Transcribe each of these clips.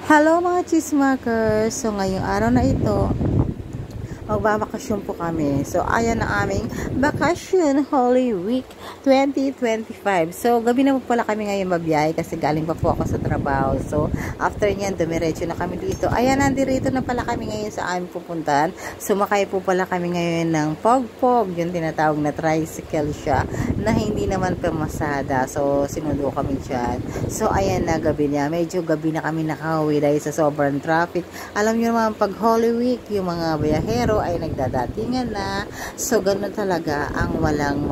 Hello mga chismakers! So ngayong araw na ito, magbabakasyon po kami. So ayan ang aming Vacation Holy Week 2025. So gabi na po pala kami ngayon mabiyahe kasi galing pa po ako sa trabaho. So after nyan, dumiretso na kami dito. Ayan, nandirito na pala kami ngayon sa aming pupuntahan. Sumakay po pala kami ngayon ng pog-pog, yung tinatawag na tricycle siya, na hindi naman pemasada. So sinundo kami dyan. So ayan na, gabi na. Medyo gabi na kami nakauwi dahil sa sobrang traffic. Alam nyo naman, pag Holy Week, yung mga biyahero ay nagdadatingan na. So ganun talaga ang walang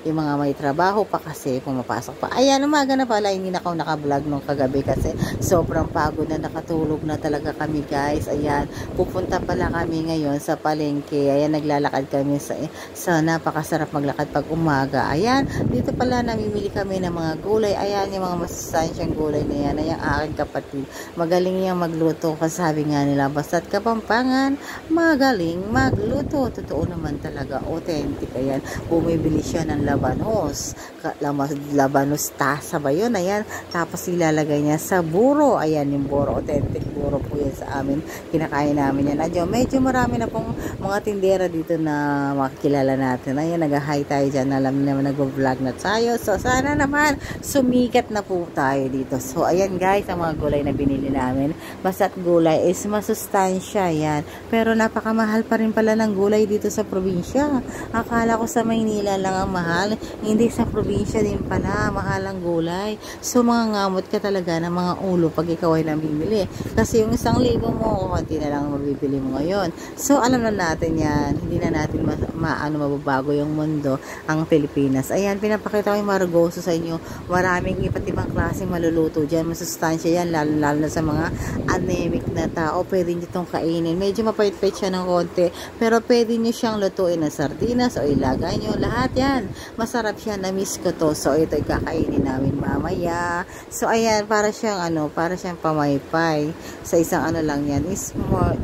yung mga may trabaho pa kasi pumapasok pa. Ayan, umaga na pala, hindi na ako naka-vlog nung kagabi kasi sobrang pagod na, nakatulog na talaga kami guys. Ayan, pupunta pala kami ngayon sa palengke. Ayan, naglalakad kami sa napakasarap maglakad pag umaga. Ayan, dito pala namimili kami ng mga gulay. Ayan, yung mga masustansyang gulay na yan. Ayan, aking kapatid. Magaling niyang magluto kasi sabi nga nila, basta't Kapampangan, magaling magluto. Totoo naman talaga, authentic. Ayan, bumibili siya ng labanos tasa ba yun? Ayan, tapos ilalagay niya sa buro. Ayan, yung buro, authentic buro po yan sa amin. Kinakain namin yan. Adyo, medyo marami na pong mga tindera dito na makikilala natin. Ayan, nag-hi tayo dyan. Alam naman, nag-vlog na tayo. So, sana naman sumikat na po tayo dito. So, ayan guys, ang mga gulay na binili namin. Basta't gulay is masustansya. Ayan. Pero napakamahal pa rin pala ng gulay dito sa probinsya. Akala ko sa Maynila lang ang mahal. Hindi, sa probinsya din pala mahal ang gulay. So mga ngamot ka talaga ng mga ulo pag ikaw ay namimili. Kasi yung 1,000 mo, konti na lang mabibili mo ngayon. So alam na natin yan. Hindi na natin mababago yung mundo, ang Pilipinas. Ayan, pinapakita ko yung Maragoso sa inyo. Maraming iba't ibang klaseng maluluto dyan. Masustansya yan, lalo na sa mga anemic na tao. Pwede nyo itong kainin. Medyo mapait-pait siya ng konti, pero pwede nyo siyang lutuin ng sardinas o ilagay nyo. Lahat yan. Masarap siya, na-miss ko to. So, ito kakainin namin mamaya. So, ayan, para siyang pamaypay. Sa isang lang yan is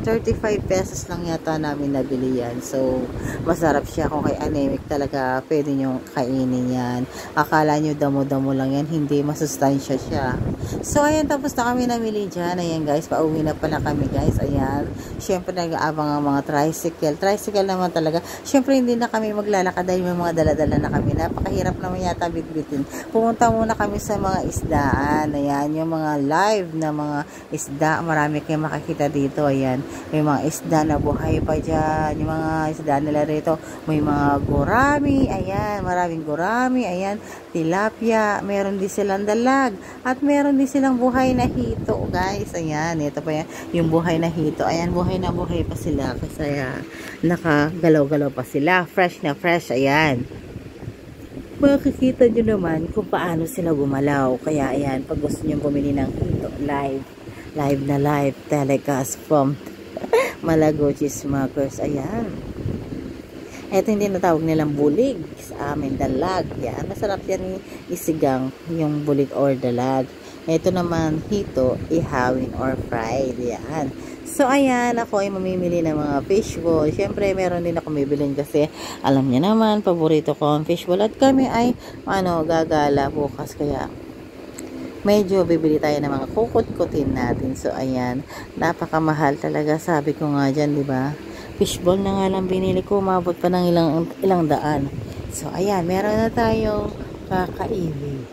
35 pesos lang yata namin nabili yan. So, masarap siya. Kung kay anemic talaga, pwede nyo kainin yan. Akala nyo damo-damo lang yan. Hindi, masustansya siya. So, ayan, tapos na kami namili dyan. Ayan, guys, pauwi na pala kami, guys. Ayan. Siyempre, nag-aabang ang mga tricycle. Tricycle naman talaga. Siyempre, hindi na kami maglalakad dahil may mga dala-dala na kami. Napakahirap naman yata bitbitin. Pumunta muna kami sa mga isdaan. Ayan, yung mga live na mga isda. Marami kayong makakita dito. Ayan, may mga isda na buhay pa dyan. Yung mga isda nila rito. May mga gurami. Ayan, maraming gurami. Ayan, tilapia. Meron din silang dalag. At meron din silang buhay na hito, guys. Ayan, ito pa yan. Yung buhay na hito. Ayan, buhay na buhay pa sila. Kasi nakagalaw-galaw pa sila. Fresh na fresh. Ayan. Makikita nyo naman kung paano sila gumalaw. Kaya ayan, pag gusto nyo bumili ng hito, live telecast from Malago Chismakers. Ayan. Ito hindi natawag nilang bulig. Sa amin, dalag. Yan. Masarap yan isigang, yung bulig or dalag. Ito naman, hito, ihawin or fried. Yan. So, ayan, ako ay mamimili ng mga fishball. Siyempre, meron din ako bibilin kasi alam niya naman, paborito ko ang fishball. At kami ay, gagala bukas. Kaya, medyo bibili tayo ng mga kukut-kutin natin. So, ayan, napakamahal talaga. Sabi ko nga dyan, di ba? Fishball na nga lang binili ko. Umabot pa ng ilang daan. So, ayan, meron na tayong kakainin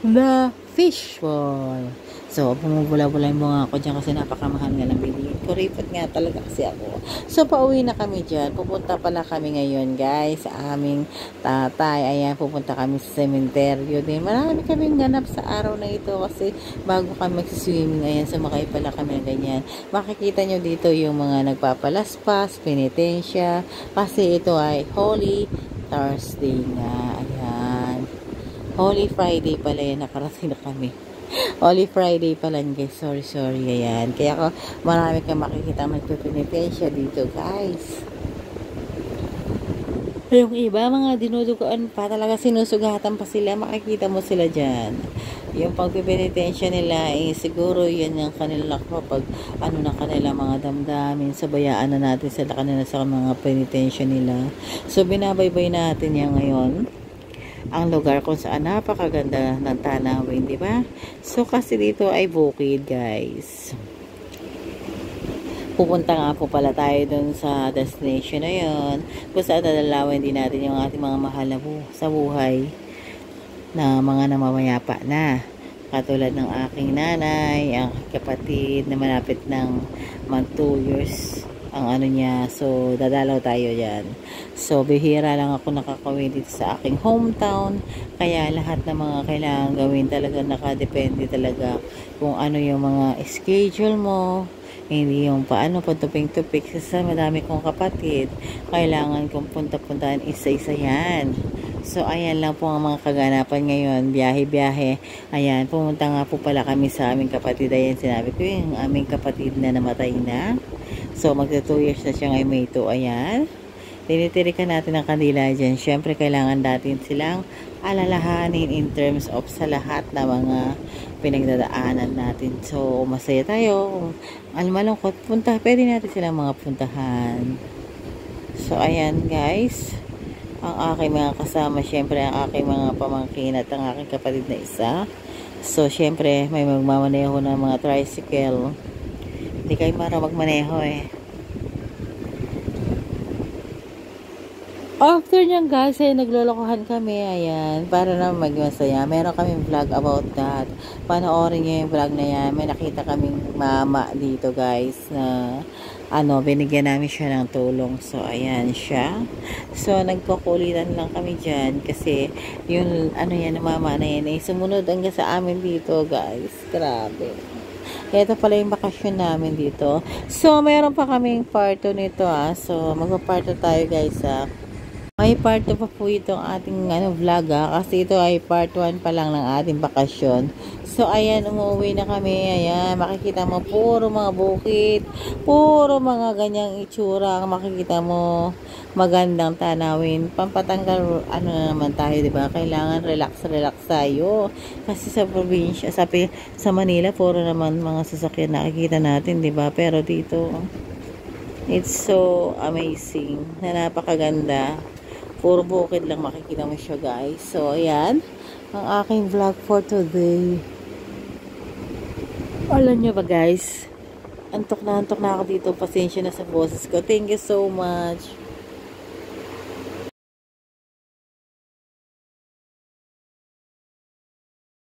na fishball. So, pumubula-bula yung mga ako dyan kasi napakamahal nga lang bilhin. Kuripot nga talaga kasi ako. So, pauwi na kami dyan. Pupunta pala kami ngayon, guys, sa aming tatay. Ayan, pupunta kami sa sementeryo din. Marami kaming ganap sa araw na ito kasi bago kami magsiswimming, ayan, sumakay pala kami na ganyan. Makikita nyo dito yung mga nagpapalaspas, penitensya, kasi ito ay Holy Thursday nga. Ayan. Holy Friday pala yan. Nakarating na kami. Holy Friday pala guys. Sorry. Ayan. Kaya ako, marami kang makikita magpipinipensya dito guys. Yung iba, mga dinudugaan pa talaga, sinusugatan pa sila. Makikita mo sila dyan. Yung pagpipinitensya nila, siguro yan yung kanila kapag na kanila mga damdamin. Sabayaan na natin sila kanila sa mga penitensya nila. So, binabaybay natin yan ngayon. ang lugar kung saan napakaganda ng tanawin, di ba? So, kasi dito ay bukid, guys. Pupunta nga po pala tayo dun sa destination na yun, kung saan dadalawin din natin yung ating mga mahal na sa buhay na mga namamayapa na. Katulad ng aking nanay, ang kapatid na malapit ng mag 2 years ang ano niya. So, dadalaw tayo dyan. So, bihira lang ako nakakawin dito sa aking hometown. Kaya lahat ng mga kailangan gawin talaga nakadepende talaga kung ano yung mga schedule mo. Hindi yung paano patuping-tupik. Kasi madami kong kapatid. Kailangan kong punta-puntaan isa-isa yan. So, ayan lang po ang mga kaganapan ngayon. Biyahe-biyahe. Ayan, pumunta nga po pala kami sa aming kapatid. Ayan, sinabi ko yung aming kapatid na namatay na. So, magta 2 years na siya ngayon May 2. Ayan. Tinitirikan natin ang kanila dyan. Siyempre, kailangan natin silang alalahanin in terms of sa lahat na mga pinagdadaanan natin. So, masaya tayo. Kung malungkot, pwede natin silang mga puntahan. So, ayan guys. Ang aking mga kasama, syempre ang aking mga pamangkin at ang aking kapatid na isa. So, syempre, may magmamaneho ng mga tricycle. Hindi kayo marunong magmaneho eh. After nyan guys, ay naglolokohan kami, ayan, para na magmasaya. Meron kaming vlog about that. Panoorin nyo yung vlog na yan. May nakita kaming mama dito guys, na binigyan namin siya ng tulong. So, ayan siya. So, nagkukulitan lang kami dyan kasi yung yan, mama na yan, ay sumunod hanggang sa amin dito guys. Grabe. Ito pala yung bakasyon namin dito. So, meron pa kaming part 2 nito So, magpa-part 2 tayo guys May part 2 pa po itong ating vlog kasi ito ay part 1 pa lang ng ating bakasyon. So, ayan, umuwi na kami. Ayan, makikita mo puro mga bukid, puro mga ganyang itsura ang makikita mo. Magandang tanawin. Pampatanggal, na naman tayo, diba? Kailangan relax tayo. Kasi sa probinsya, sa Manila, puro naman mga sasakyan nakikita natin, diba? Pero dito, it's so amazing na napakaganda. Puro bukid lang makikita mo siya guys. So, ayan. Ang aking vlog for today. Alam nyo ba guys? Antok na ako dito. Pasensya na sa boses ko. Thank you so much.